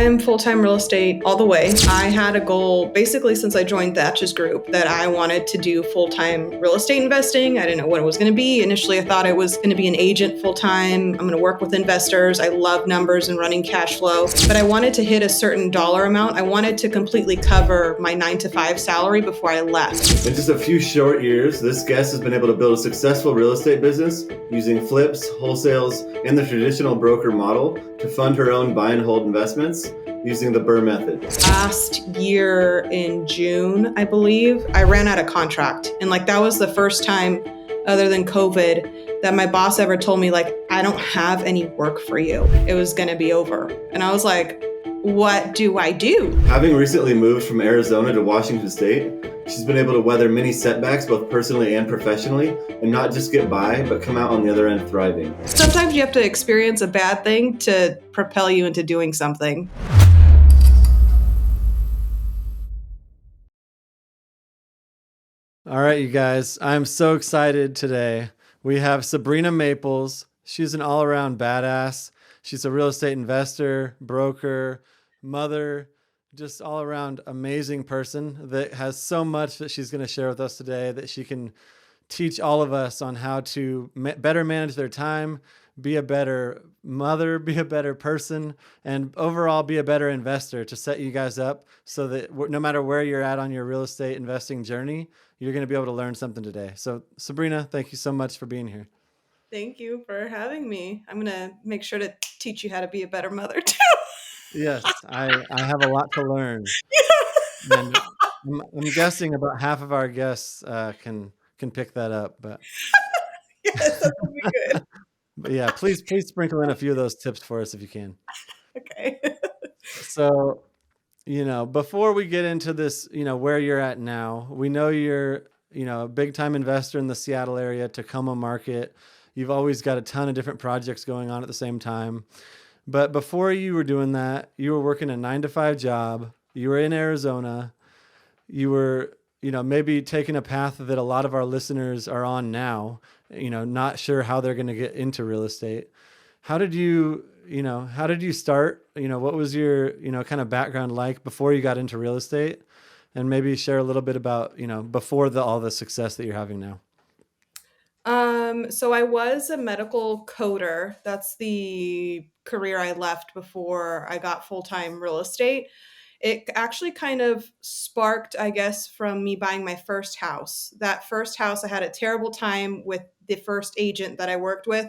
I'm full-time real estate all the way. I had a goal basically since I joined Thatch's group that I wanted to do full-time real estate investing. I didn't know what it was going to be. Initially, I thought I was going to be an agent full-time. I'm going to work with investors. I love numbers and running cash flow, but I wanted to hit a certain dollar amount. I wanted to completely cover my 9 to 5 salary before I left. In just a few short years, this guest has been able to build a successful real estate business using flips, wholesales, and the traditional broker model to fund her own buy and hold investments using the Burr method. Last year in June, I believe, I ran out of contract. And that was the first time, other than COVID, that my boss ever told me, I don't have any work for you. It was going to be over. And I was like, what do I do? Having recently moved from Arizona to Washington State, she's been able to weather many setbacks both personally and professionally, and not just get by, but come out on the other end thriving. Sometimes you have to experience a bad thing to propel you into doing something. All right, you guys, I'm so excited today. We have Sabrina Maples. She's an all-around badass. She's a real estate investor, broker, mother, just all-around amazing person that has so much that she's going to share with us today that she can teach all of us on how to better manage their time, be a better mother, be a better person, and overall be a better investor to set you guys up so that no matter where you're at on your real estate investing journey, you're going to be able to learn something today. So Sabrina, thank you so much for being here. Thank you for having me. I'm going to make sure to teach you how to be a better mother too. Yes, I have a lot to learn. And I'm guessing about half of our guests can pick that up, but yes, that would be good. But yeah, please sprinkle in a few of those tips for us if you can. Okay. So, before we get into this, where you're at now, we know you're, a big time investor in the Seattle area, Tacoma market. You've always got a ton of different projects going on at the same time. But before you were doing that, you were working a 9 to 5 job. You were in Arizona. You were, maybe taking a path that a lot of our listeners are on now, not sure how they're going to get into real estate. How did you start? What was your, kind of background like before you got into real estate? And maybe share a little bit about, before all the success that you're having now. So I was a medical coder. That's the career I left before I got full-time real estate. It actually kind of sparked, I guess, from me buying my first house. That first house, I had a terrible time with the first agent that I worked with,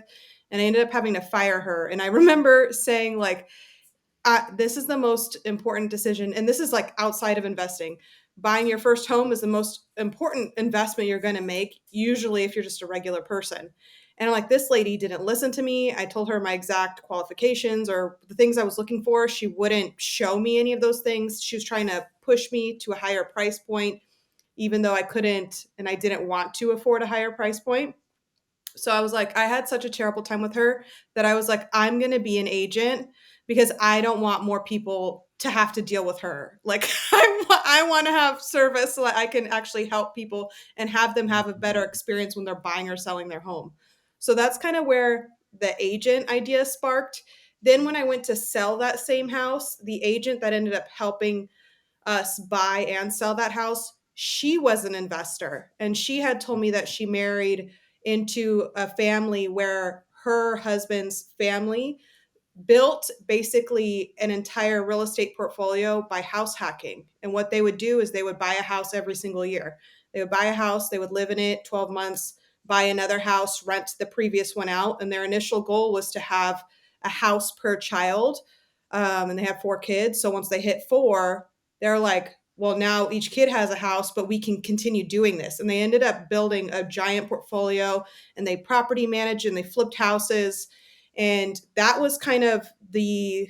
and I ended up having to fire her. And I remember saying, this is the most important decision. And this is outside of investing. Buying your first home is the most important investment you're going to make, usually if you're just a regular person. And I'm like, this lady didn't listen to me. I told her my exact qualifications or the things I was looking for. She wouldn't show me any of those things. She was trying to push me to a higher price point, even though I couldn't and I didn't want to afford a higher price point. So I was like, I had such a terrible time with her that I was like, I'm going to be an agent because I don't want more people to have to deal with her. I want to have service so that I can actually help people and have them have a better experience when they're buying or selling their home. So that's kind of where the agent idea sparked. Then when I went to sell that same house, the agent that ended up helping us buy and sell that house, she was an investor. And she had told me that she married into a family where her husband's family built basically an entire real estate portfolio by house hacking. And what they would do is they would buy a house every single year. They would buy a house, they would live in it 12 months, buy another house, rent the previous one out. And their initial goal was to have a house per child. And they have 4 kids. So once they hit 4, they're like, well, now each kid has a house, but we can continue doing this. And they ended up building a giant portfolio and they property managed and they flipped houses. And that was kind of the,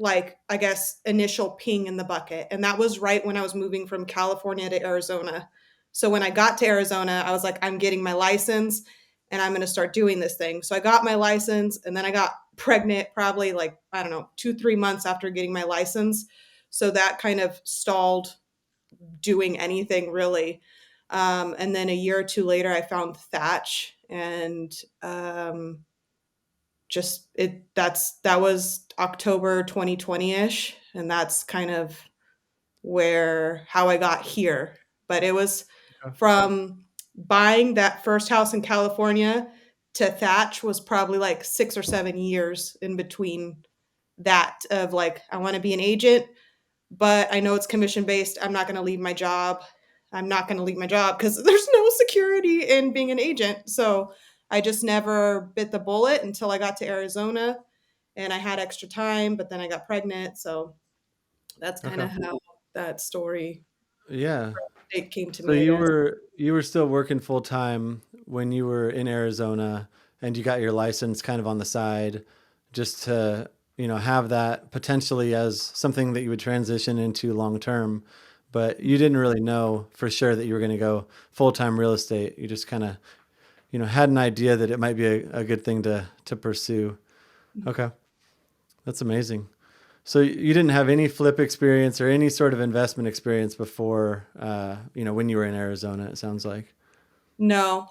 I guess, initial ping in the bucket. And that was right when I was moving from California to Arizona. So when I got to Arizona, I was like, I'm getting my license and I'm going to start doing this thing. So I got my license and then I got pregnant probably 2-3 months after getting my license. So that kind of stalled doing anything really. And then a year or two later, I found Thatch and that was October 2020-ish, and that's kind of where how I got here. But it was Okay. from buying that first house in California to Thatch was probably like 6 or 7 years in between that of like I want to be an agent, but I know it's commission based. I'm not going to leave my job. I'm not going to leave my job because there's no security in being an agent. So I just never bit the bullet until I got to Arizona and I had extra time, but then I got pregnant. So that's kind Okay. of how that story Yeah. it came to So me, I guess. you were still working full time when you were in Arizona, and you got your license kind of on the side just to, have that potentially as something that you would transition into long term, but you didn't really know for sure that you were going to go full time real estate. You just kind of, had an idea that it might be a good thing to pursue. Okay. That's amazing. So you didn't have any flip experience or any sort of investment experience before, when you were in Arizona, it sounds like. No,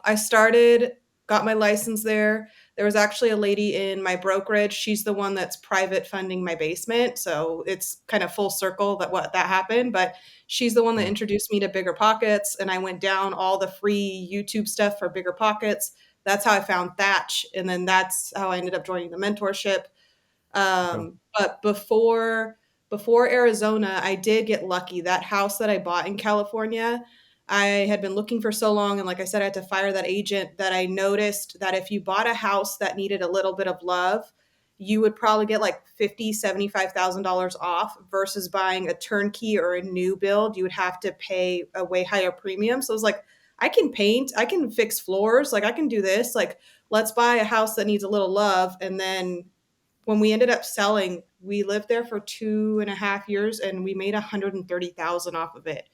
got my license there. There was actually a lady in my brokerage. She's the one that's private funding my basement. So it's kind of full circle that happened. But she's the one that Yeah. introduced me to Bigger Pockets. And I went down all the free YouTube stuff for Bigger Pockets. That's how I found Thatch. And then that's how I ended up joining the mentorship. Okay. But before Arizona, I did get lucky. That house that I bought in California, I had been looking for so long, and like I said, I had to fire that agent that I noticed that if you bought a house that needed a little bit of love, you would probably get like $50,000, $75,000 off versus buying a turnkey or a new build. You would have to pay a way higher premium. So I was like, I can paint, I can fix floors, like I can do this. Like, let's buy a house that needs a little love, and then when we ended up selling, we lived there for 2.5 years and we made 130,000 off of it.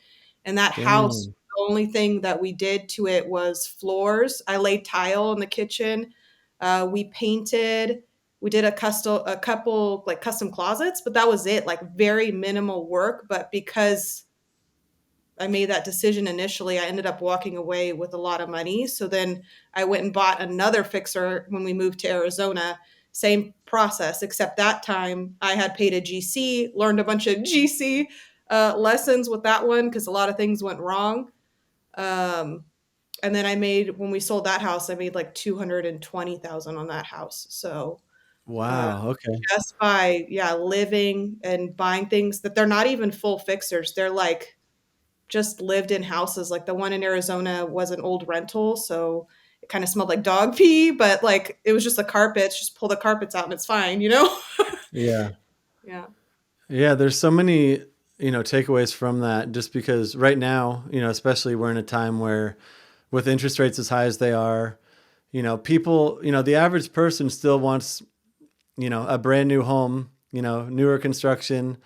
And that house, Damn. the only thing that we did to it was floors. I laid tile in the kitchen. We painted. We did a couple like custom closets, but that was it. Like very minimal work. But because I made that decision initially, I ended up walking away with a lot of money. So then I went and bought another fixer when we moved to Arizona. Same process, except that time I had paid a GC, learned a bunch of GC lessons with that one because a lot of things went wrong. Um, and then when we sold that house, I made like 220,000 on that house. So uh, Wow. Okay. just by living and buying things that they're not even full fixers, they're like just lived in houses. Like the one in Arizona was an old rental, so it kind of smelled like dog pee, but like it was just the carpets. Just pull the carpets out and it's fine, you know? Yeah. Yeah. Yeah. There's so many, takeaways from that just because right now, especially we're in a time where with interest rates as high as they are, people, the average person still wants, a brand new home, newer construction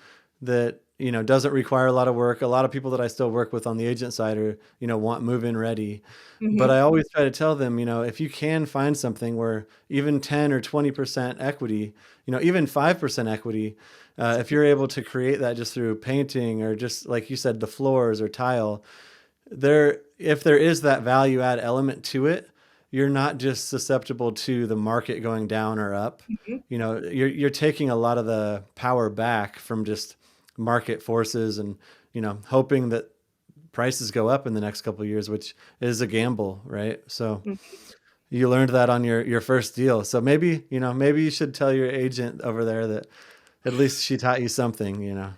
that, doesn't require a lot of work. A lot of people that I still work with on the agent side are, want move in ready. But I Hmm. always try to tell them, if you can find something where even 10 or 20% equity, even 5% equity, if you're able to create that just through painting or just like you said, the floors or tile, if there is that value add element to it, you're not just susceptible to the market going down or up. Hmm. You're taking a lot of the power back from just market forces and, hoping that prices go up in the next couple of years, which is a gamble, right? So you learned that on your first deal. So maybe you should tell your agent over there that at least she taught you something.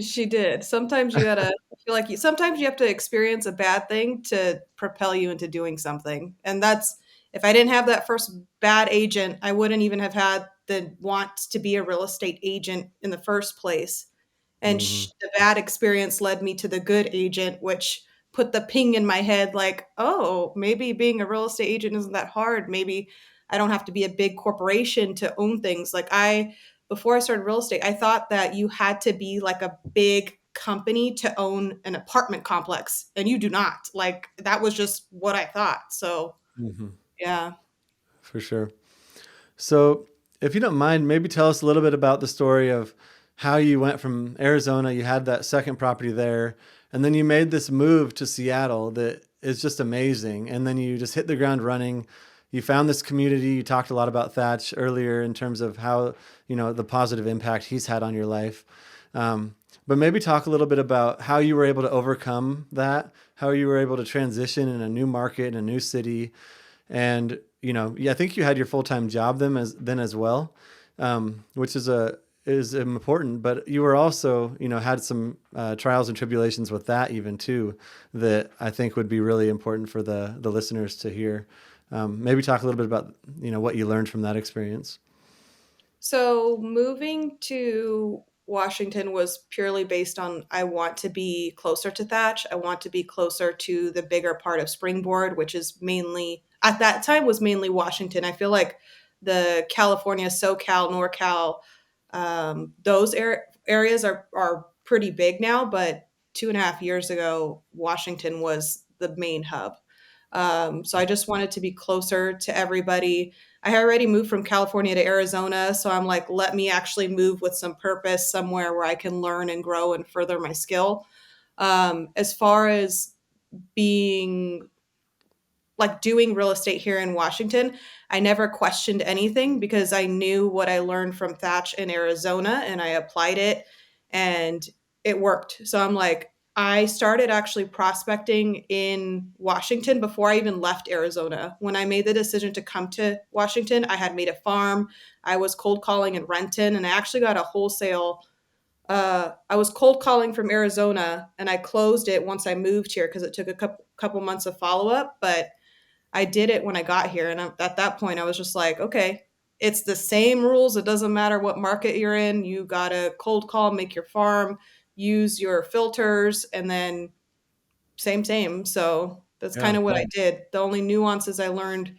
She did. Sometimes you gotta feel like sometimes you have to experience a bad thing to propel you into doing something. And that's if I didn't have that first bad agent, I wouldn't even have had the want to be a real estate agent in the first place. And Hmm. the bad experience led me to the good agent, which put the ping in my head like, oh, maybe being a real estate agent isn't that hard. Maybe I don't have to be a big corporation to own things. Before I started real estate, I thought that you had to be like a big company to own an apartment complex, and you do not. Like, that was just what I thought. So, Hmm. yeah. For sure. So, if you don't mind, maybe tell us a little bit about the story of how you went from Arizona, you had that second property there, and then you made this move to Seattle that is just amazing. And then you just hit the ground running. you found this community. You talked a lot about Thatch earlier in terms of how, the positive impact he's had on your life. But maybe talk a little bit about how you were able to overcome that, how you were able to transition in a new market, in a new city. And, I think you had your full-time job then as well, which is important, but you were also, had some trials and tribulations with that even too, that I think would be really important for the listeners to hear. Maybe talk a little bit about, what you learned from that experience. So moving to Washington was purely based on I want to be closer to Thatch. I want to be closer to the bigger part of Springboard, which is mainly at that time was mainly Washington. I feel like the California, SoCal, NorCal, those areas are pretty big now, but 2.5 years ago, Washington was the main hub. So I just wanted to be closer to everybody. I had already moved from California to Arizona, so I'm like, let me actually move with some purpose somewhere where I can learn and grow and further my skill. As far as being like doing real estate here in Washington, I never questioned anything because I knew what I learned from Thatch in Arizona and I applied it and it worked. So I'm like, I started actually prospecting in Washington before I even left Arizona. When I made the decision to come to Washington, I had made a farm. I was cold calling in Renton and I actually got a wholesale. I was cold calling from Arizona and I closed it once I moved here because it took a couple months of follow up. But I did it when I got here. And at that point, I was just like, okay, it's the same rules. It doesn't matter what market you're in. You got to cold call, make your farm, use your filters, and then same. So that's kind Yeah. of what I did. The only nuances I learned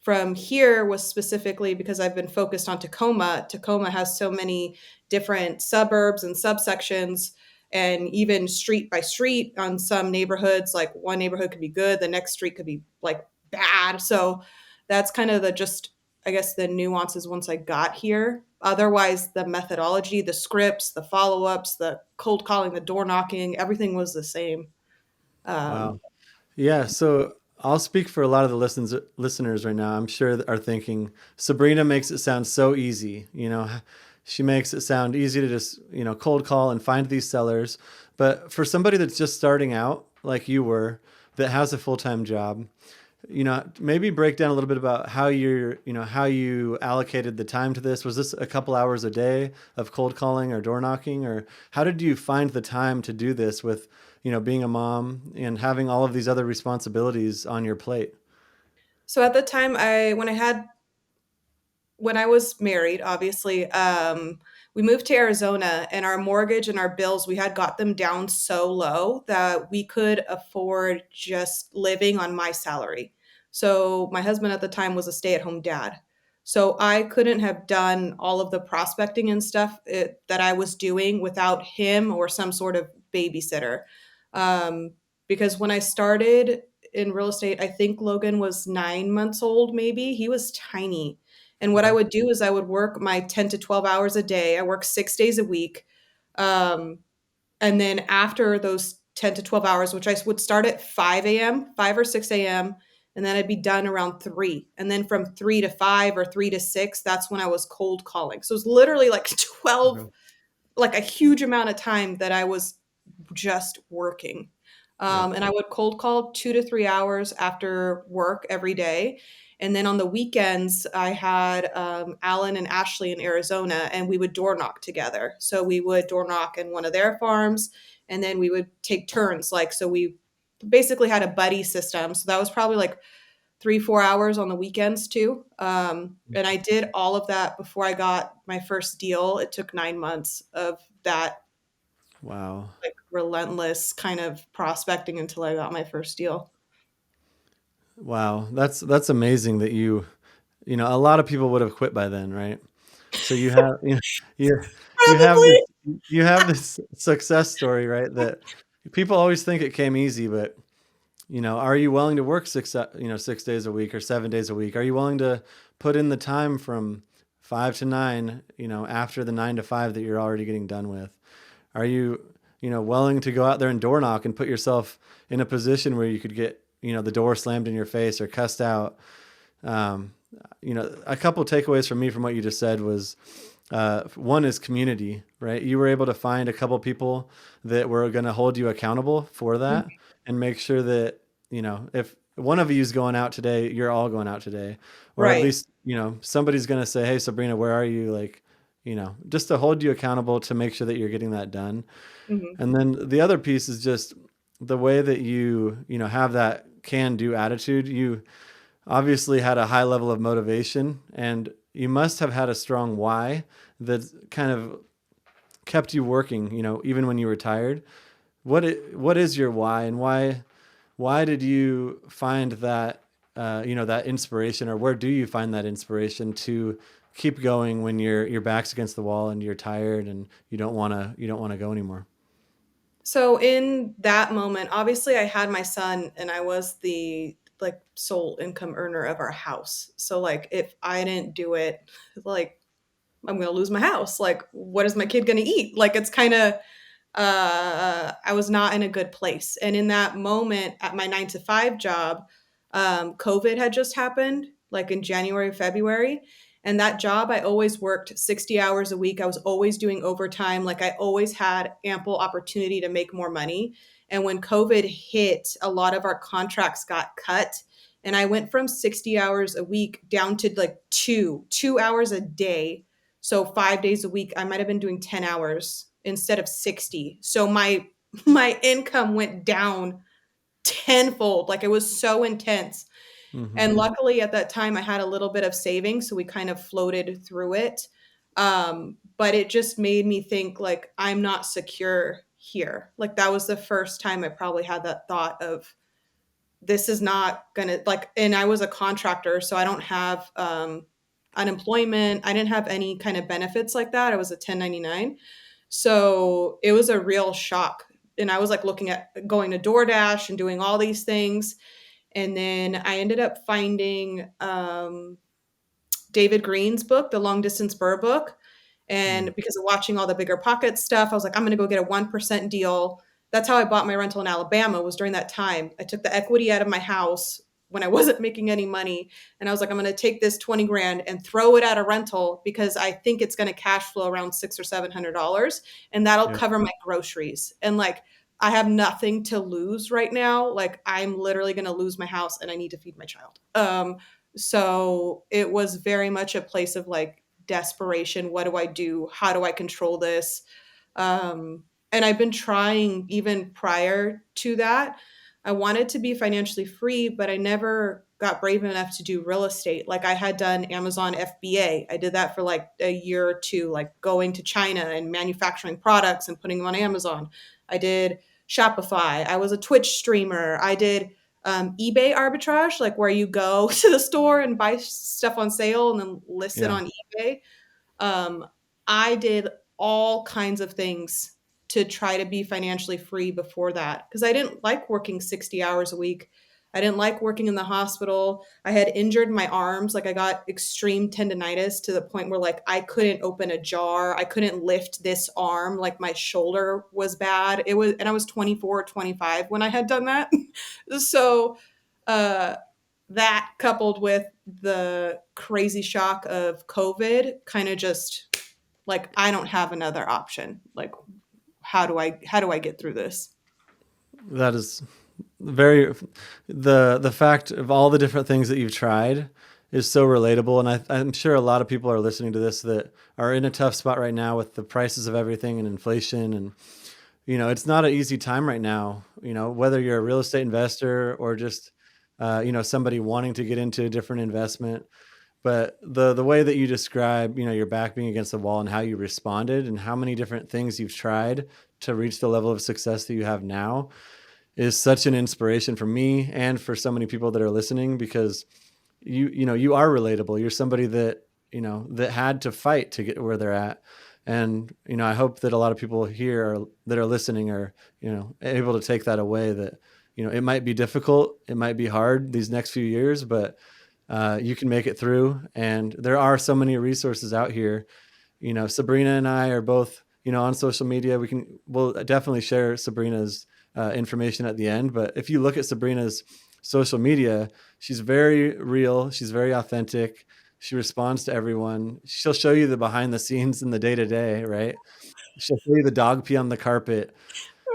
from here was specifically because I've been focused on Tacoma. Tacoma has so many different suburbs and subsections, and even street by street on some neighborhoods. Like one neighborhood could be good, the next street could be like bad. So that's kind of the just, I guess, the nuances once I got here. Otherwise, the methodology, the scripts, the follow ups, the cold calling, the door knocking, everything was the same. Wow. Um, Yeah, so I'll speak for a lot of the listeners right now. I'm sure that are thinking Sabrina makes it sound so easy. She makes it sound easy to just, cold call and find these sellers. But for somebody that's just starting out, like you were, that has a full-time job, maybe break down a little bit about how you allocated the time to this. Was this a couple hours a day of cold calling or door knocking, or how did you find the time to do this with, being a mom and having all of these other responsibilities on your plate? so at the time, when I was married, obviously, we moved to Arizona and our mortgage and our bills, we had got them down so low that we could afford just living on my salary. So my husband at the time was a stay-at-home dad. So I couldn't have done all of the prospecting and stuff that I was doing without him or some sort of babysitter. Um, because when I started in real estate, I think Logan was 9 months old, maybe. He was tiny, and what I Mhm. would do is I would work my 10 to 12 hours a day. I work 6 days a week. Um, and then after those 10 to 12 hours, which I would start at 5 a.m., 5 or 6 a.m., and then I'd be done around 3. And then from 3 to 5 or 3 to 6, that's when I was cold calling. So it was literally like 12, Okay. like a huge amount of time that I was just working. Yeah. And I would cold call 2 to 3 hours after work every day. And then on the weekends, I had Alan and Ashley in Arizona, and we would door knock together. So we would door knock in one of their farms, and then we would take turns. Like, so we basically had a buddy system. So that was probably like 3, 4 hours on the weekends too. And I did all of that before I got my first deal. It took 9 months of that Wow. like relentless kind of prospecting until I got my first deal. Wow. That's amazing that a lot of people would have quit by then, right? So you you have Probably. this you have this success story, right? That people always think it came easy, but are you willing to work 6 days a week or 7 days a week? Are you willing to put in the time from 5 to 9, after the 9 to 5 that you're already getting done with? Are you, willing to go out there and door knock and put yourself in a position where you could get, the door slammed in your face or cussed out? um, a couple takeaways from me from what you just said was, one is community, right? You were able to find a couple people that were going to hold you accountable for that and make sure that, if one of you is going out today, you're all going out today, or at Right. least, somebody's going to say, hey, Sabrina, where are you? Like, just to hold you accountable to make sure that you're getting that done. Mhm. And then the other piece is just the way that you have that can do attitude. You obviously had a high level of motivation, and you must have had a strong why that kind of kept you working, even when you were tired. What is your why, and why did you find that, that inspiration, or where do you find that inspiration to keep going when your back's against the wall and you're tired and you don't want to go anymore? So in that moment, obviously I had my son and I was the like sole income earner of our house. So like if I didn't do it, like I'm going to lose my house. Like what is my kid going to eat? Like it's kind of I was not in a good place. And in that moment at my 9 to 5 job, COVID had just happened, like in January, February. And that job, I always worked 60 hours a week. I was always doing overtime. Like I always had ample opportunity to make more money. And when COVID hit, a lot of our contracts got cut. And I went from 60 hours a week down to like two hours a day. So 5 days a week, I might have been doing 10 hours instead of 60. So my income went down tenfold. Like it was so intense. Mm-hmm. And luckily at that time I had a little bit of savings, so we kind of floated through it. But it just made me think like I'm not secure here. Like that was the first time I probably had that thought of this is not gonna like, and I was a contractor, so I don't have unemployment. I didn't have any kind of benefits like that. I was a 1099. So it was a real shock. And I was like looking at going to DoorDash and doing all these things. And then I ended up finding David Green's book, the Long Distance Burr book. Mm. And because of watching all the bigger pocket stuff, I was like, I'm going to go get a 1% deal. That's how I bought my rental in Alabama, was during that time. I took the equity out of my house when I wasn't making any money. And I was like, I'm going to take this 20 grand and throw it at a rental because I think it's going to cash flow around six or $700 and that'll Yeah. cover my groceries. And like, I have nothing to lose right now. Like I'm literally going to lose my house and I need to feed my child. So it was very much a place of like desperation. What do I do? How do I control this? And I've been trying even prior to that. I wanted to be financially free, but I never got brave enough to do real estate. Like I had done Amazon FBA. I did that for like a year or two, like going to China and manufacturing products and putting them on Amazon. I did Shopify. I was a Twitch streamer. I did eBay arbitrage, like where you go to the store and buy stuff on sale and then list it Yeah. on eBay. Um, I did all kinds of things to try to be financially free before that because I didn't like working 60 hours a week. I didn't like working in the hospital. I had injured my arms. Like I got extreme tendonitis to the point where like I couldn't open a jar. I couldn't lift this arm. Like my shoulder was bad. It was, and I was 24 or 25 when I had done that. So, uh, that coupled with the crazy shock of COVID kind of just like I don't have another option. Like how do I get through this? That is very the fact of all the different things that you've tried is so relatable, and I'm sure a lot of people are listening to this that are in a tough spot right now with the prices of everything and inflation, and it's not an easy time right now. Whether you're a real estate investor or just somebody wanting to get into a different investment. But the way that you describe, your back being against the wall and how you responded and how many different things you've tried to reach the level of success that you have now is such an inspiration for me and for so many people that are listening, because you are relatable. You're somebody that that had to fight to get where they're at. And I hope that a lot of people here that are listening are able to take that away, that it might be difficult, it might be hard these next few years, but you can make it through. And there are so many resources out here. Sabrina and I are both, on social media. We'll definitely share Sabrina's information at the end. But if you look at Sabrina's social media, she's very real. She's very authentic. She responds to everyone. She'll show you the behind the scenes and the day to day, right? She'll show you the dog pee on the carpet.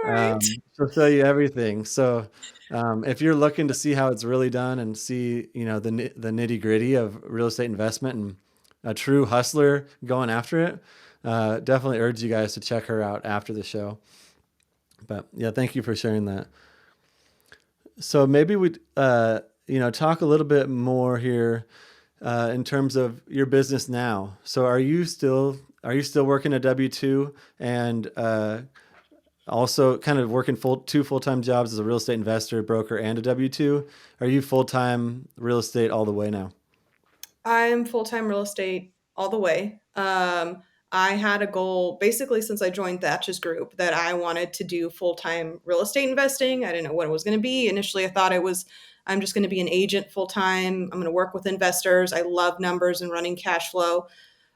Right. She'll show you everything. So if you're looking to see how it's really done and see, the nitty gritty of real estate investment and a true hustler going after it, definitely urge you guys to check her out after the show. But yeah, thank you for sharing that. So maybe we'd, talk a little bit more here in terms of your business now. So are you still working a W-2 and also kind of working two full-time jobs as a real estate investor, broker, and a W-2? Are you full-time real estate all the way now? I'm full-time real estate all the way. I had a goal basically since I joined Thatch's group that I wanted to do full-time real estate investing. I didn't know what it was going to be. Initially, I thought I'm just going to be an agent full-time. I'm going to work with investors. I love numbers and running cash flow.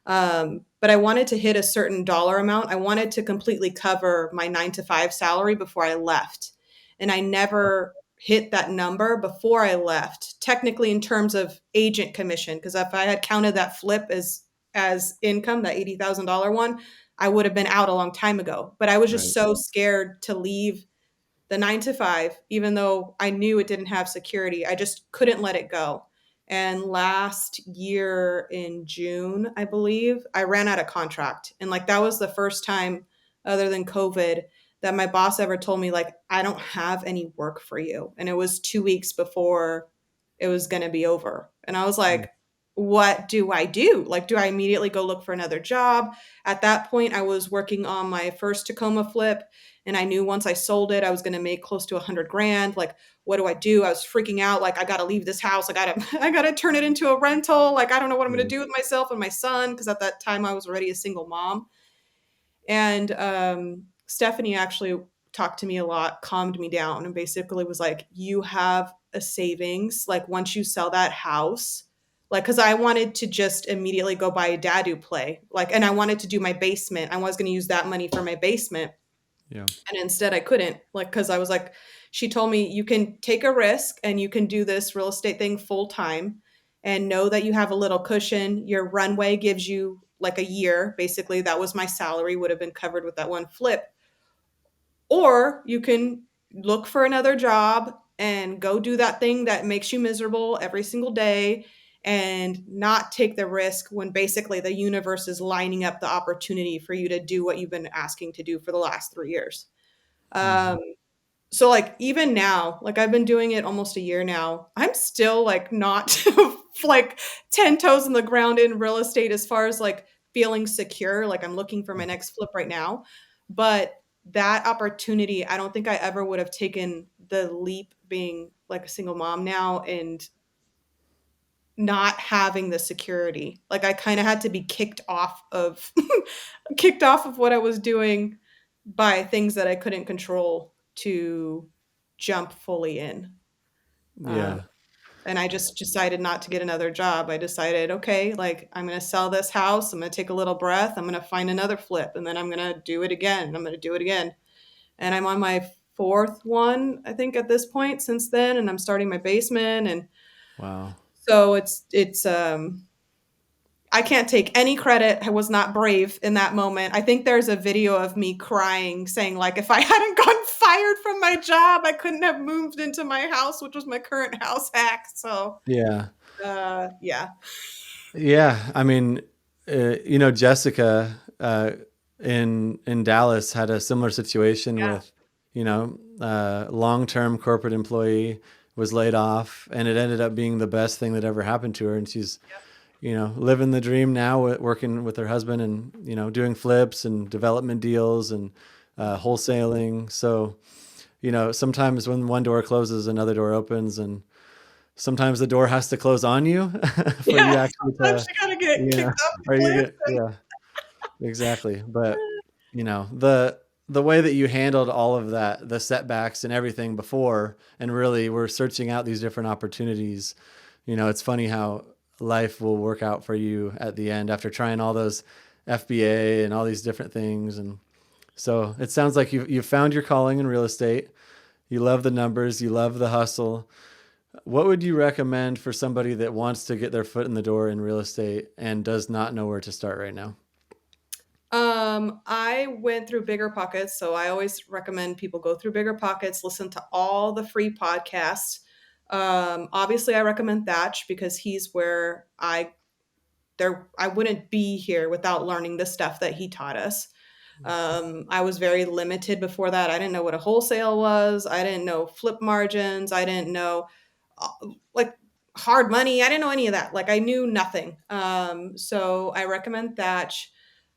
But I wanted to hit a certain dollar amount. I wanted to completely cover my 9 to 5 salary before I left. And I never hit that number before I left, technically in terms of agent commission. Because if I had counted that flip as income, that $80,000 one, I would have been out a long time ago. But I was just Right. so scared to leave the 9 to 5, even though I knew it didn't have security. I just couldn't let it go. And last year in June, I believe, I ran out of contract. And like that was the first time, other than COVID, that my boss ever told me, like, I don't have any work for you. And it was 2 weeks before it was going to be over. And I was Mm. like, what do I do? Like, do I immediately go look for another job? At that point, I was working on my first Tacoma flip, and I knew once I sold it, I was going to make close to 100 grand. Like, what do I do? I was freaking out. Like, I got to leave this house. I got to turn it into a rental. Like, I don't know what I'm going to Mm. do with myself and my son. Cause at that time I was already a single mom. And Stephanie actually talked to me a lot, calmed me down, and basically was like, you have a savings. Like, once you sell that house, like, because I wanted to just immediately go buy a dadu play. Like, and I wanted to do my basement. I was going to use that money for my basement. Yeah. And instead I couldn't, like, because I was like, she told me you can take a risk and you can do this real estate thing full time and know that you have a little cushion. Your runway gives you like a year. Basically, that was my salary, would have been covered with that one flip. Or you can look for another job and go do that thing that makes you miserable every single day and not take the risk when basically the universe is lining up the opportunity for you to do what you've been asking to do for the last 3 years. Hmm. Um, so like even now, like I've been doing it almost a year now, I'm still like not like 10 toes in the ground in real estate as far as like feeling secure. Like I'm looking for my next flip right now. But that opportunity, I don't think I ever would have taken the leap being like a single mom now and not having the security. Like I kind of had to be kicked off of kicked off of what I was doing by things that I couldn't control to jump fully in. Um, Yeah. and I just decided not to get another job. I decided, okay, like I'm going to sell this house. I'm going to take a little breath. I'm going to find another flip and then I'm going to do it again. I'm going to do it again. And I'm on my fourth one, I think, at this point since then. And I'm starting my basement. And Wow. so it's I can't take any credit. I was not brave in that moment. I think there's a video of me crying, saying, like, if I hadn't gotten fired from my job, I couldn't have moved into my house, which was my current house hack. So, Yeah. yeah. Yeah. I mean, Jessica in Dallas had a similar situation Yeah. with, long-term corporate employee was laid off, and it ended up being the best thing that ever happened to her. And she's, living the dream now, working with her husband and, doing flips and development deals and wholesaling. So, sometimes when one door closes, another door opens, and sometimes the door has to close on you for you Yeah. actually Sometimes to, you gotta get you know, kicked off the or you cliff. get, yeah, exactly. But, the way that you handled all of that, the setbacks and everything before, and really were searching out these different opportunities, it's funny how life will work out for you at the end after trying all those FBA and all these different things. And so it sounds like you found your calling in real estate. You love the numbers, you love the hustle. What would you recommend for somebody that wants to get their foot in the door in real estate and does not know where to start right now? I went through Bigger Pockets, so I always recommend people go through Bigger Pockets, listen to all the free podcasts. Obviously, I recommend Thatch because he's where I wouldn't be here without learning the stuff that he taught us. I was very limited before that. I didn't know what a wholesale was. I didn't know flip margins. I didn't know uh, like hard money. I didn't know any of that. Like I knew nothing. So I recommend Thatch.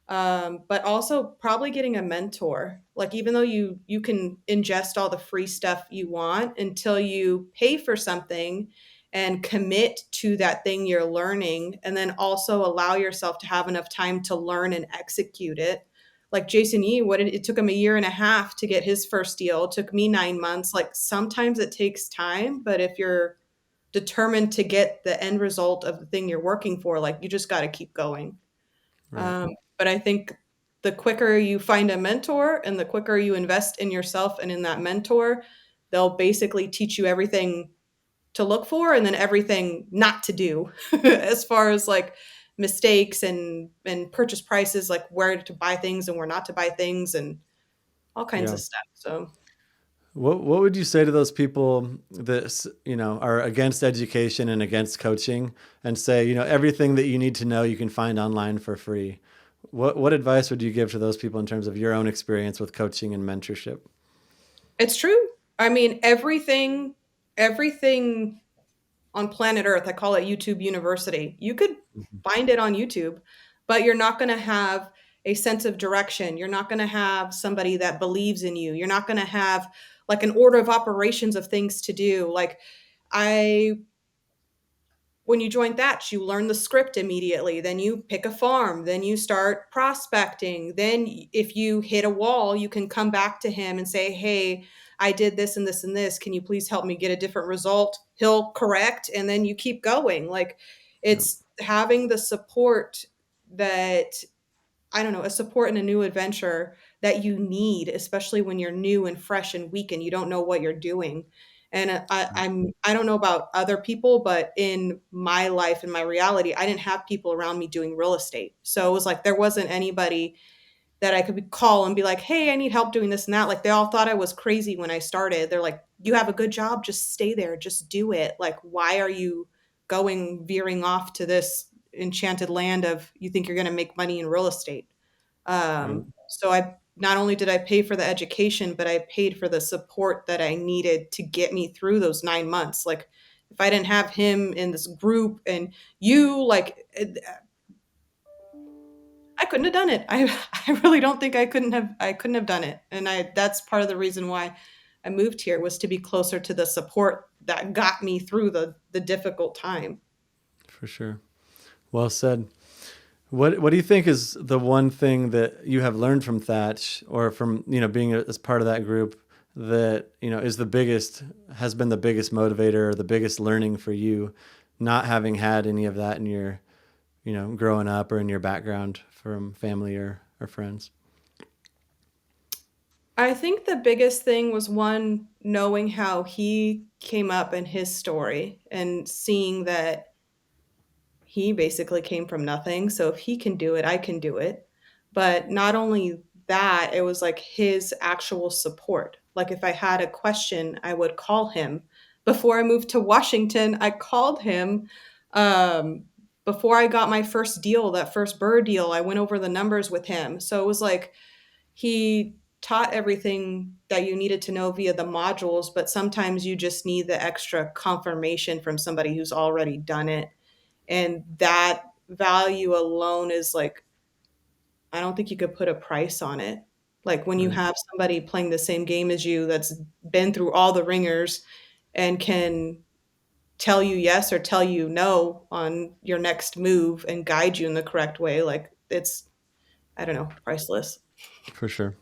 But also probably getting a mentor. Like even though you can ingest all the free stuff you want until you pay for something and commit to that thing you're learning, and then also allow yourself to have enough time to learn and execute it. Like Jason Yee, it took him a year and a half to get his first deal. It took me 9 months. Like sometimes it takes time, but if you're determined to get the end result of the thing you're working for, like you just got to keep going. Right. But I think the quicker you find a mentor and the quicker you invest in yourself and in that mentor, they'll basically teach you everything to look for and then everything not to do as far as like mistakes and purchase prices, like where to buy things and where not to buy things and all kinds Yeah. of stuff. So What would you say to those people that are against education and against coaching and say, everything that you need to know you can find online for free? What advice would you give to those people in terms of your own experience with coaching and mentorship? it's true. I mean, everything on planet Earth. I call it YouTube University. You could Mhm. find it on YouTube, but you're not going to have a sense of direction. You're not going to have somebody that believes in you. You're not going to have like an order of operations of things to do. Like I when you join Thatch, you learn the script immediately. Then you pick a farm. Then you start prospecting. Then, if you hit a wall, you can come back to him and say, "Hey, I did this and this and this. Can you please help me get a different result?" He'll correct, and then you keep going. Like Yep. it's having the support that I don't know, a support in a new adventure that you need, especially when you're new and fresh and weak and you don't know what you're doing. And I don't know about other people, but in my life, in my reality, I didn't have people around me doing real estate. So it was like there wasn't anybody that I could call and be like, "Hey, I need help doing this and that." Like they all thought I was crazy when I started. They're like, "You have a good job, just stay there, just do it. Like why are you going veering off to this enchanted land of you think you're going to make money in real estate?" Right. So I not only did I pay for the education, but I paid for the support that I needed to get me through those 9 months. Like if I didn't have him in this group and you like I couldn't have done it. I really don't think I couldn't have done it. And I that's part of the reason why I moved here was to be closer to the support that got me through the difficult time. For sure. Well said. What do you think is the one thing that you have learned from Thatch or from, being as part of that group that, is has been the biggest motivator or the biggest learning for you, not having had any of that in your, growing up or in your background from family or friends? I think the biggest thing was one, knowing how he came up in his story and seeing that he basically came from nothing. So if he can do it, I can do it. But not only that, it was like his actual support. Like if I had a question, I would call him. Before I moved to Washington, I called him. Um, Before I got my first deal, that first bird deal, I went over the numbers with him. So it was like he taught everything that you needed to know via the modules, but sometimes you just need the extra confirmation from somebody who's already done it. And that value alone is like, I don't think you could put a price on it. Like when you Right. have somebody playing the same game as you that's been through all the ringers and can tell you yes or tell you no on your next move and guide you in the correct way, like it's, I don't know, priceless. For sure.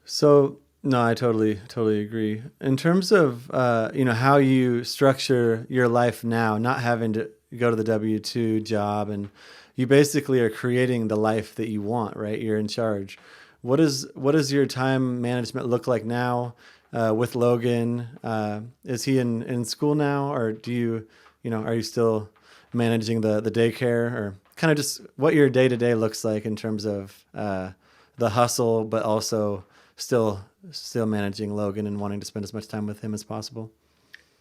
So no, I totally agree. In terms of how you structure your life now, not having to go to the W-2 job, and you basically are creating the life that you want, right? You're in charge. What does your time management look like now? with Logan. Is he in school now, or do are you still managing the daycare, or kind of just what your day to day looks like in terms of the hustle, but also still managing Logan and wanting to spend as much time with him as possible?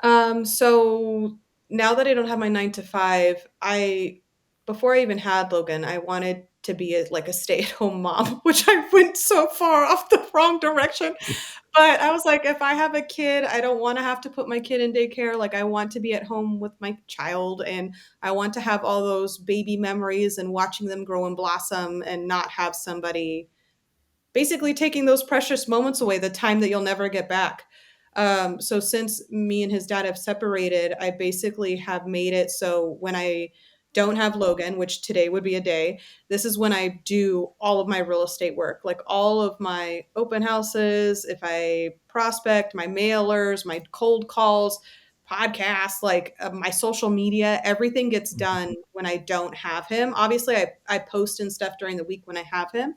So now that I don't have my 9 to 5, I before I even had Logan, I wanted to be like a stay-at-home mom, which I went so far off the wrong direction. But I was like, if I have a kid, I don't want to have to put my kid in daycare. Like, I want to be at home with my child, and I want to have all those baby memories and watching them grow and blossom and not have somebody basically taking those precious moments away, the time that you'll never get back. So since me and his dad have separated, I basically have made it so when I don't have Logan, which today would be a day, this is when I do all of my real estate work, like all of my open houses, if I prospect, my mailers, my cold calls, podcasts, like my social media, everything gets done when I don't have him. Obviously, I post and stuff during the week when I have him,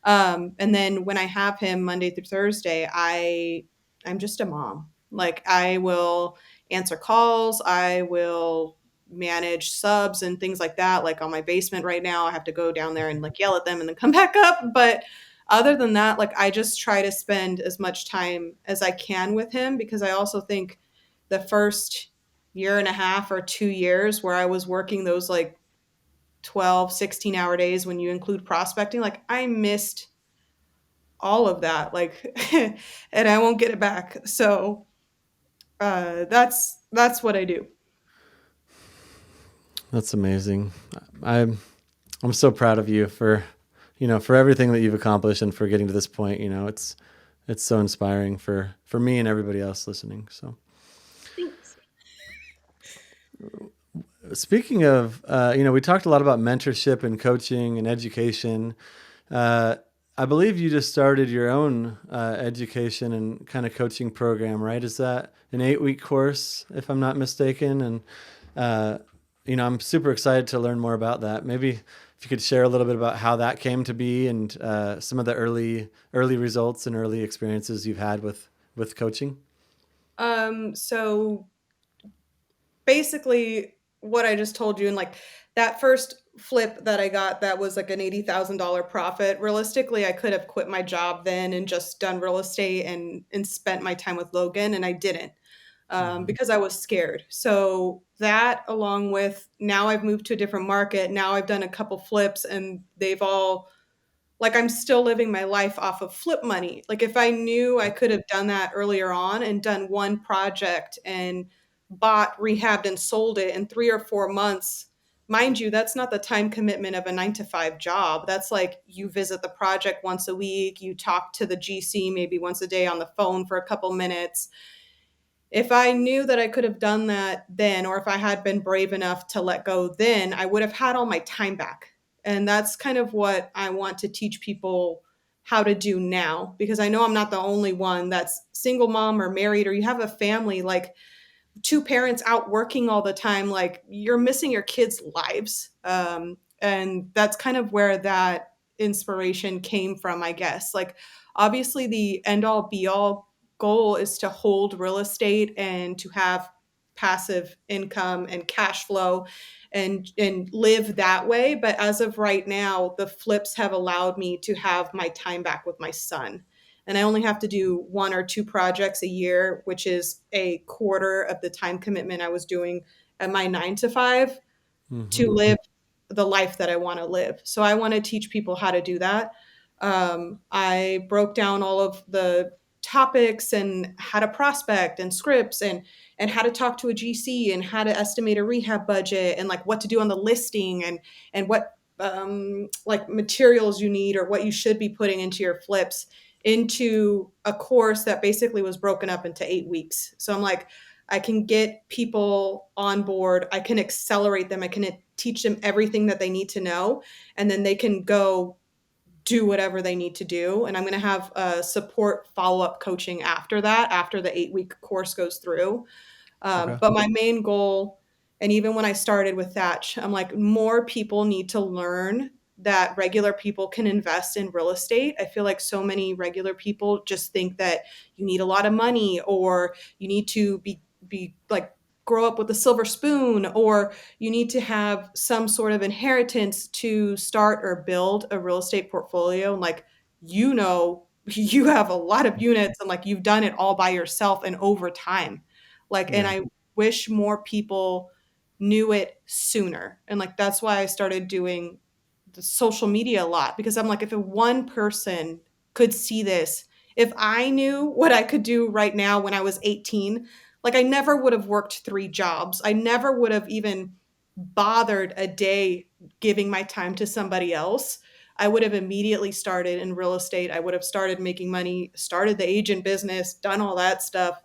and then when I have him Monday through Thursday, I'm just a mom. Like, I will answer calls, I will manage subs and things like that. Like on my basement right now, I have to go down there and like yell at them and then come back up. But other than that, like, I just try to spend as much time as I can with him, because I also think the first year and a half or 2 years where I was working those like 12, 16-hour days when you include prospecting, like, I missed all of that, like, and I won't get it back. So that's what I do. That's amazing. I'm I'm so proud of you for for everything that you've accomplished and for getting to this point. It's so inspiring for me and everybody else listening. So Thanks. speaking of, we talked a lot about mentorship and coaching and education. Uh, I believe you just started your own education and kind of coaching program, right? Is that an 8-week course, if I'm not mistaken? And uh, I'm super excited to learn more about that. Maybe if you could share a little bit about how that came to be and some of the early results and early experiences you've had with coaching. So basically what I just told you, and like that first flip that I got, that was like an $80,000 profit. Realistically, I could have quit my job then and just done real estate and spent my time with Logan, and I didn't, Hmm. because I was scared. So that, along with now I've moved to a different market, now I've done a couple flips, and they've all, like, I'm still living my life off of flip money. Like, if I knew I could have done that earlier on and done one project and bought, rehabbed, and sold it in 3 or 4 months, mind you, that's not the time commitment of a 9 to 5 job. That's like you visit the project once a week, you talk to the GC maybe once a day on the phone for a couple minutes. If I knew that I could have done that then, or if I had been brave enough to let go then, I would have had all my time back. And that's kind of what I want to teach people how to do now, because I know I'm not the only one that's single mom or married, or you have a family. Like, two parents out working all the time, like, you're missing your kids' lives. And that's kind of where that inspiration came from, I guess. Like, obviously, the end all be all goal is to hold real estate and to have passive income and cash flow and live that way. But as of right now, the flips have allowed me to have my time back with my son, and I only have to do 1 or 2 projects a year, which is a quarter of the time commitment I was doing at my 9 to 5 to Hmm. live the life that I want to live. So I want to teach people how to do that. I broke down all of the topics and how to prospect and scripts and how to talk to a GC and how to estimate a rehab budget and like what to do on the listing and what like materials you need or what you should be putting into your flips, into a course that basically was broken up into 8 weeks. So I'm like, I can get people on board, I can accelerate them, I can teach them everything that they need to know, and then they can go do whatever they need to do. And I'm going to have support follow up coaching after that, after the 8 week course goes through. Okay. But my main goal, and even when I started with Thatch, I'm like, more people need to learn that regular people can invest in real estate. I feel like so many regular people just think that you need a lot of money, or you need to be like grow up with a silver spoon, or you need to have some sort of inheritance to start or build a real estate portfolio. And like, you have a lot of units, and like you've done it all by yourself and over time. Like, and Yeah. I wish more people knew it sooner. And like that's why I started doing the social media a lot, because I'm like, if one person could see this, if I knew what I could do right now when I was 18, like I never would have worked 3 jobs. I never would have even bothered a day giving my time to somebody else. I would have immediately started in real estate. I would have started making money, started the agent business, done all that stuff,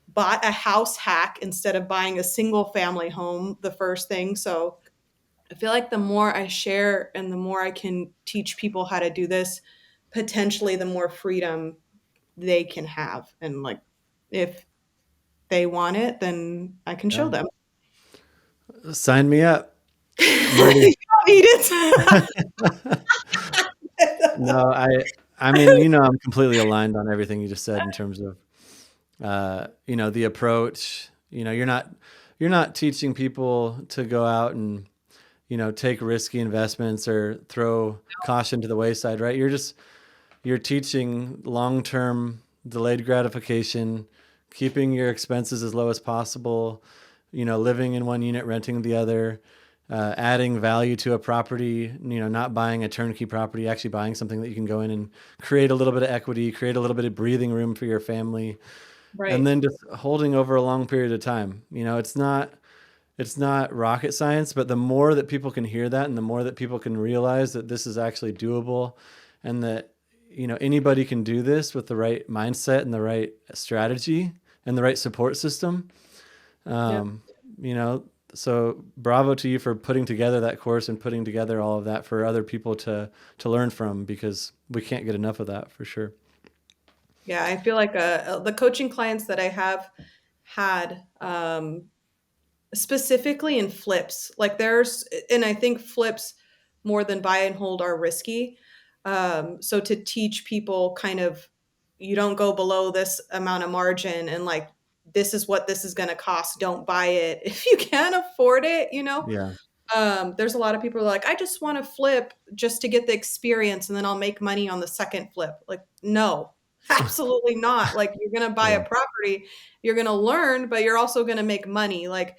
bought a house hack instead of buying a single family home the first thing. So I feel like the more I share and the more I can teach people how to do this, potentially the more freedom they can have. And like, if they want it, then I can show Yeah. them. Sign me up. I'm ready. You don't need it. No, I mean, you know, I'm completely aligned on everything you just said in terms of, you know, the approach. You know, you're not teaching people to go out and, you know, take risky investments or throw caution to the wayside, right? You're teaching long-term delayed gratification, keeping your expenses as low as possible, you know, living in one unit, renting the other, adding value to a property, you know, not buying a turnkey property, actually buying something that you can go in and create a little bit of equity, create a little bit of breathing room for your family, and Right. then just holding over a long period of time. You know, it's not rocket science, but the more that people can hear that and the more that people can realize that this is actually doable and that, you know, anybody can do this with the right mindset and the right strategy and the right support system. Yep. Um, you know, so bravo to you for putting together that course and putting together all of that for other people to learn from, because we can't get enough of that for sure. Yeah. I feel like the coaching clients that I have had, specifically in flips, like and I think flips more than buy and hold are risky. So to teach people kind of, you don't go below this amount of margin, and like, this is what this is going to cost. Don't buy it if you can't afford it, you know? Yeah, There's a lot of people who are like, I just want to flip just to get the experience and then I'll make money on the second flip. Like, no, absolutely not. Like, you're going to buy yeah, a property, you're going to learn, but you're also going to make money. Like,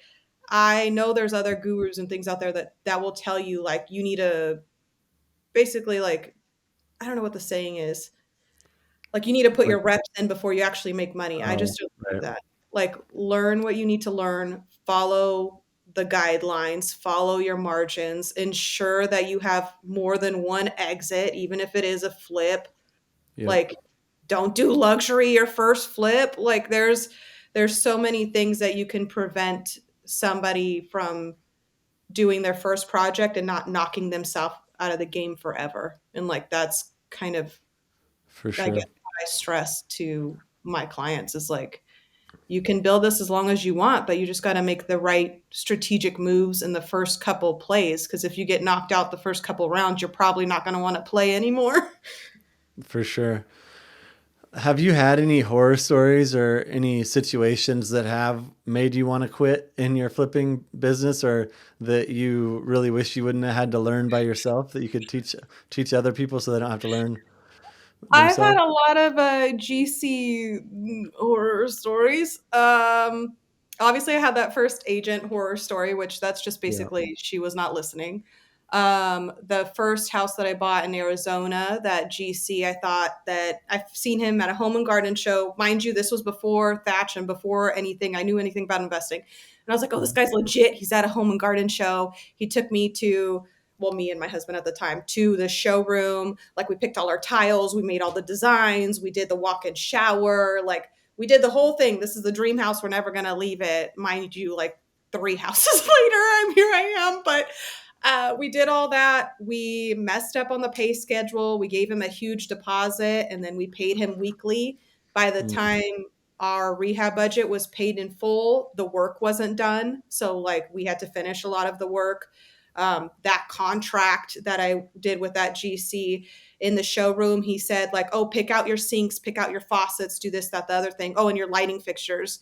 I know there's other gurus and things out there that will tell you like you need to basically, like, I don't know what the saying is. Like, you need to put like, your reps in before you actually make money. I oh, just don't believe right. that. Like, learn what you need to learn, follow the guidelines, follow your margins, ensure that you have more than one exit, even if it is a flip. Yep, Like, don't do luxury your first flip. Like, there's so many things that you can prevent somebody from doing their first project and not knocking themselves out of the game forever. And like, that's kind of, for I guess, sure. what I stress to my clients is like, you can build this as long as you want, but you just got to make the right strategic moves in the first couple plays. Because if you get knocked out the first couple rounds, you're probably not going to want to play anymore. For sure. Have you had any horror stories or any situations that have made you want to quit in your flipping business, or that you really wish you wouldn't have had to learn by yourself, that you could teach other people so they don't have to learn I've had themselves? a lot of GC horror stories. Obviously, I had that first agent horror story, which that's just Yeah. basically she was not listening. The first house that I bought in Arizona, that GC, I thought that I've seen him at a home and garden show. Mind you, this was before Thatch and before anything I knew anything about investing. And I was like, oh, this Mhm. guy's legit. He's at a home and garden show. He took me to, well, me and my husband at the time, to the showroom. Like, we picked all our tiles, we made all the designs, we did the walk-in shower, like we did the whole thing. This is the dream house. We're never gonna leave it. Mind you, like 3 houses later, I am. But we did all that. We messed up on the pay schedule. We gave him a huge deposit and then we paid him weekly. By the Mm. time our rehab budget was paid in full, the work wasn't done. So, like, we had to finish a lot of the work. That contract that I did with that GC in the showroom, he said, like, oh, pick out your sinks, pick out your faucets, do this, that, the other thing. Oh, and your lighting fixtures.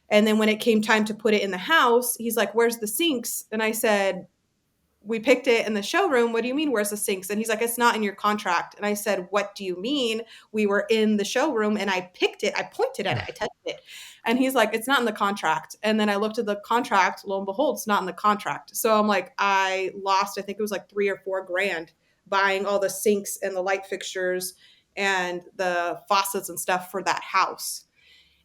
And then when it came time to put it in the house, he's like, where's the sinks? And I said, we picked it in the showroom. What do you mean, where's the sinks? And he's like, it's not in your contract. And I said, what do you mean? We were in the showroom and I picked it. I pointed at it. I touched it. And he's like, it's not in the contract. And then I looked at the contract. Lo and behold, it's not in the contract. So I'm like, I lost, I think it was like 3 or 4 grand buying all the sinks and the light fixtures and the faucets and stuff for that house.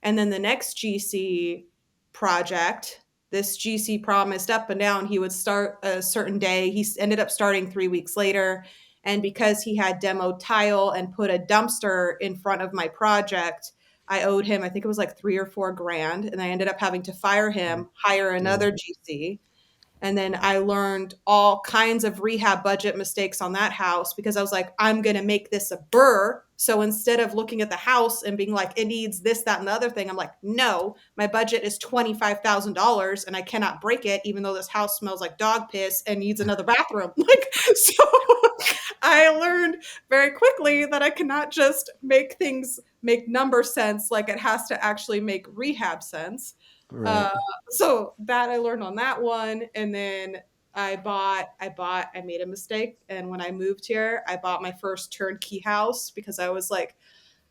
And then the next GC project, this GC promised up and down he would start a certain day. He ended up starting 3 weeks later. And because he had demoed tile and put a dumpster in front of my project, I owed him, I think it was like 3 or 4 grand. And I ended up having to fire him, hire Yeah. another GC. And then I learned all kinds of rehab budget mistakes on that house because I was like, I'm going to make this a burr. So instead of looking at the house and being like, it needs this, that, and the other thing, I'm like, no, my budget is $25,000 and I cannot break it, even though this house smells like dog piss and needs another bathroom. Like, so I learned very quickly that I cannot just make things make number sense. Like, it has to actually make rehab sense. Right. Uh, so that I learned on that one. And then I made a mistake. And when I moved here, I bought my first turnkey house because I was like,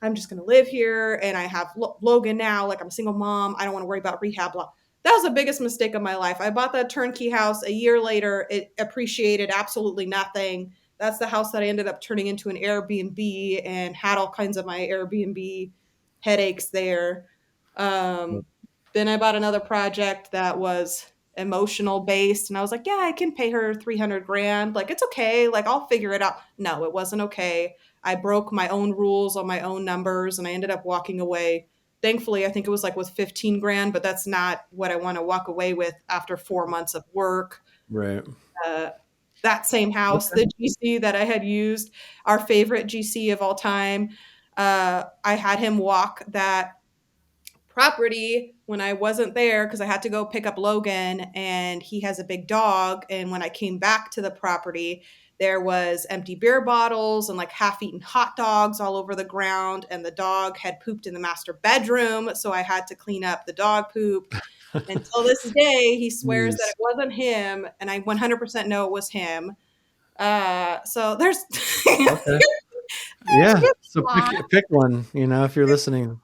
I'm just going to live here. And I have Logan now. Like, I'm a single mom. I don't want to worry about rehab. Blah. That was the biggest mistake of my life. I bought that turnkey house. A year later, it appreciated absolutely nothing. That's the house that I ended up turning into an Airbnb and had all kinds of my Airbnb headaches there. Um, then I bought another project that was emotional based and I was like, yeah, I can pay her 300 grand. Like, it's okay. Like, I'll figure it out. No, it wasn't okay. I broke my own rules on my own numbers and I ended up walking away. Thankfully, I think it was like with 15 grand, but that's not what I want to walk away with after 4 months of work. Right. Uh, that same house, the GC that I had used, our favorite GC of all time, I had him walk that property when I wasn't there because I had to go pick up Logan and he has a big dog. And when I came back to the property, there was empty beer bottles and like half-eaten hot dogs all over the ground. And the dog had pooped in the master bedroom. So I had to clean up the dog poop. Until this day, he swears that Jeez. it wasn't him. And I 100% know it was him. So there's, Okay. there's Yeah. been So a lot. pick one, if you're listening.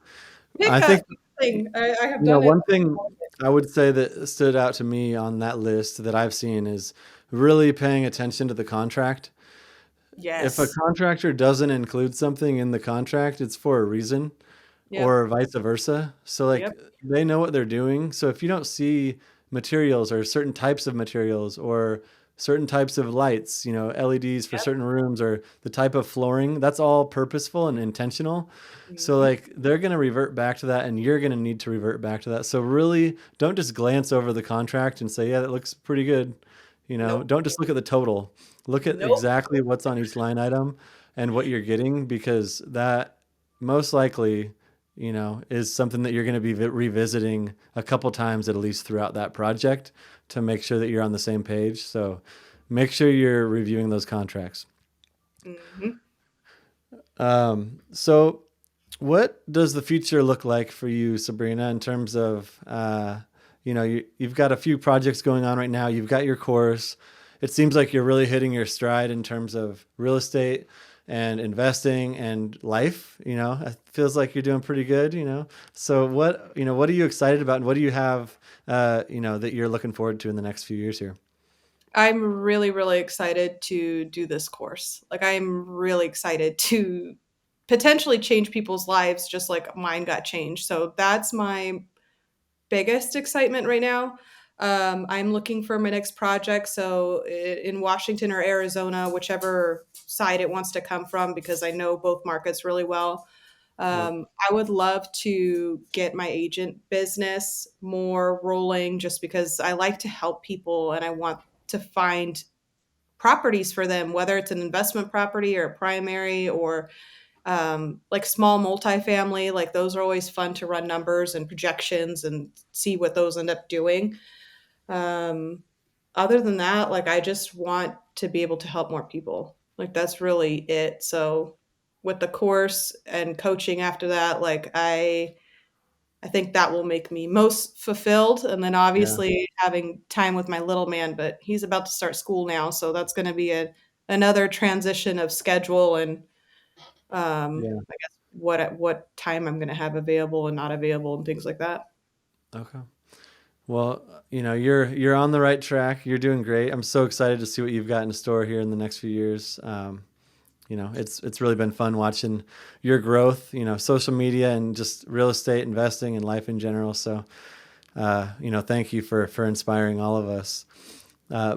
I Pick a think, thing. I have done it. one thing I would say that stood out to me on that list that I've seen is really paying attention to the contract. If a Yes. contractor doesn't include something in the contract, it's for a reason, Yep. or vice versa. So like Yep. they know what they're doing. So if you don't see materials or certain types of materials or certain types of lights, LEDs for Yep. certain rooms or the type of flooring, that's all purposeful and intentional. So Mhm. like they're going to revert back to that and you're going to need to revert back to that. So really don't just glance over the contract and say, yeah, that looks pretty good. Nope. Don't just look at the total. Look at Nope. exactly what's on each line item and what you're getting because that most likely, is something that you're going to be revisiting a couple times at least throughout that project to make sure that you're on the same page. So make sure you're reviewing those contracts. Mhm. So what does the future look like for you, Sabrina, in terms of, you've got a few projects going on right now. You've got your course. It seems like you're really hitting your stride in terms of real estate and investing and life. It feels like you're doing pretty good. So what are you excited about and what do you have, that you're looking forward to in the next few years here? I'm really, really excited to do this course. Like, I'm really excited to potentially change people's lives just like mine got changed. So that's my biggest excitement right now. I'm looking for my next project. So in Washington or Arizona, whichever side it wants to come from, because I know both markets really well. Yep. I would love to get my agent business more rolling just because I like to help people and I want to find properties for them, whether it's an investment property or a primary or like small multifamily. Like, those are always fun to run numbers and projections and see what those end up doing. Um, other than that, like, I just want to be able to help more people. Like, that's really it. So with the course and coaching after that, like, I think that will make me most fulfilled, and then Yeah. obviously having time with my little man, but he's about to start school now, so that's gonna be another transition of schedule and, Yeah. I guess what time I'm gonna have available and not available and things like that. Okay. Well, you're on the right track. You're doing great. I'm so excited to see what you've got in store here in the next few years. It's really been fun watching your growth, social media and just real estate investing and life in general. So, thank you for inspiring all of us.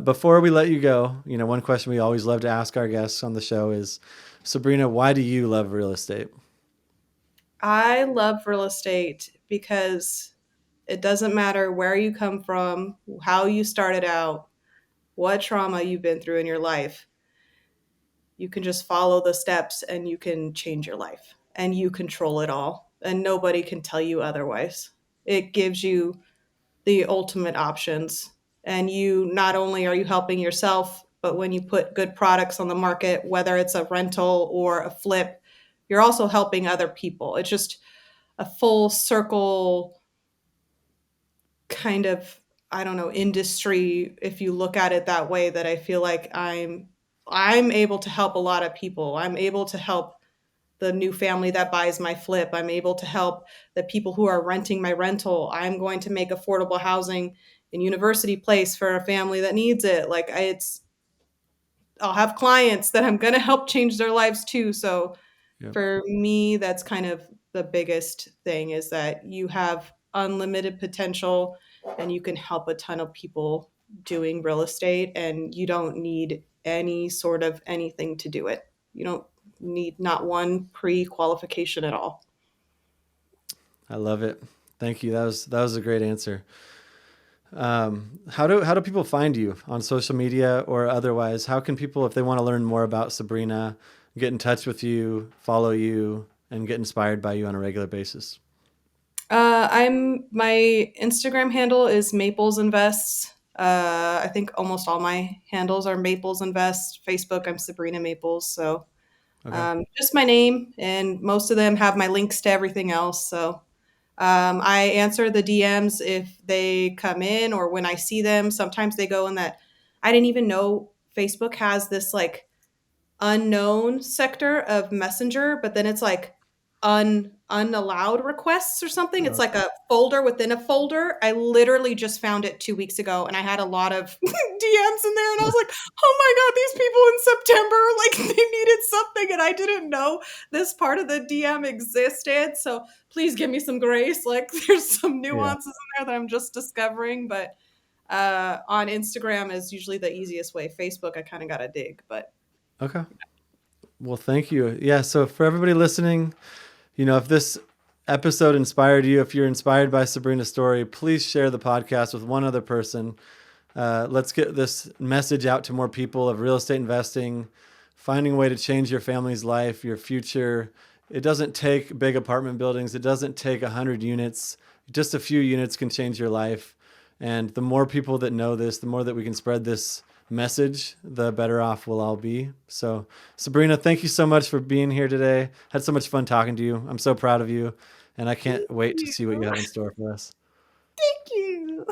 Before we let you go, one question we always love to ask our guests on the show is, Sabrina, why do you love real estate? I love real estate because it doesn't matter where you come from, how you started out, what trauma you've been through in your life. You can just follow the steps and you can change your life and you control it all. And nobody can tell you otherwise. It gives you the ultimate options. And you not only are you helping yourself, but when you put good products on the market, whether it's a rental or a flip, you're also helping other people. It's just a full circle kind of, I don't know, industry if you look at it that way, that I feel like I'm able to help a lot of people. I'm able to help the new family that buys my flip. I'm able to help the people who are renting my rental. I'm going to make affordable housing in University Place for a family that needs it. Like, I'll have clients that I'm going to help change their lives too. So Yep. for me, that's kind of the biggest thing, is that you have unlimited potential and you can help a ton of people doing real estate, and you don't need any sort of anything to do it. You don't need not one pre-qualification at all. I love it. Thank you. That was a great answer. How do people find you on social media or otherwise? How can people, if they want to learn more about Sabrina, get in touch with you, follow you, and get inspired by you on a regular basis? I'm my Instagram handle is Maples Invests. I think almost all my handles are Maples Invest. Facebook, I'm Sabrina Maples. So Okay. just my name, and most of them have my links to everything else. So I answer the DMs if they come in or when I see them. Sometimes they go in that I didn't even know Facebook has this like unknown sector of Messenger, but then it's like unallowed requests or something. It's like Okay. a folder within a folder. I literally just found it 2 weeks ago, and I had a lot of DMs in there, and I was like, "Oh my god, these people in September, like they needed something, and I didn't know this part of the DM existed. So please give me some grace. Like there's some Yeah. nuances in there that I'm just discovering, but." On Instagram is usually the easiest way. Facebook, I kind of got to dig, but Okay. Well, thank you. Yeah. So for everybody listening, if this episode inspired you, if you're inspired by Sabrina's story, please share the podcast with one other person. Let's get this message out to more people of real estate investing, finding a way to change your family's life, your future. It doesn't take big apartment buildings. It doesn't take 100 units. Just a few units can change your life. And the more people that know this, the more that we can spread this message, the better off we'll all be. So, Sabrina, thank you so much for being here today. Had so much fun talking to you. I'm so proud of you, and I can't thank wait to you. see what you have in store for us. Thank you.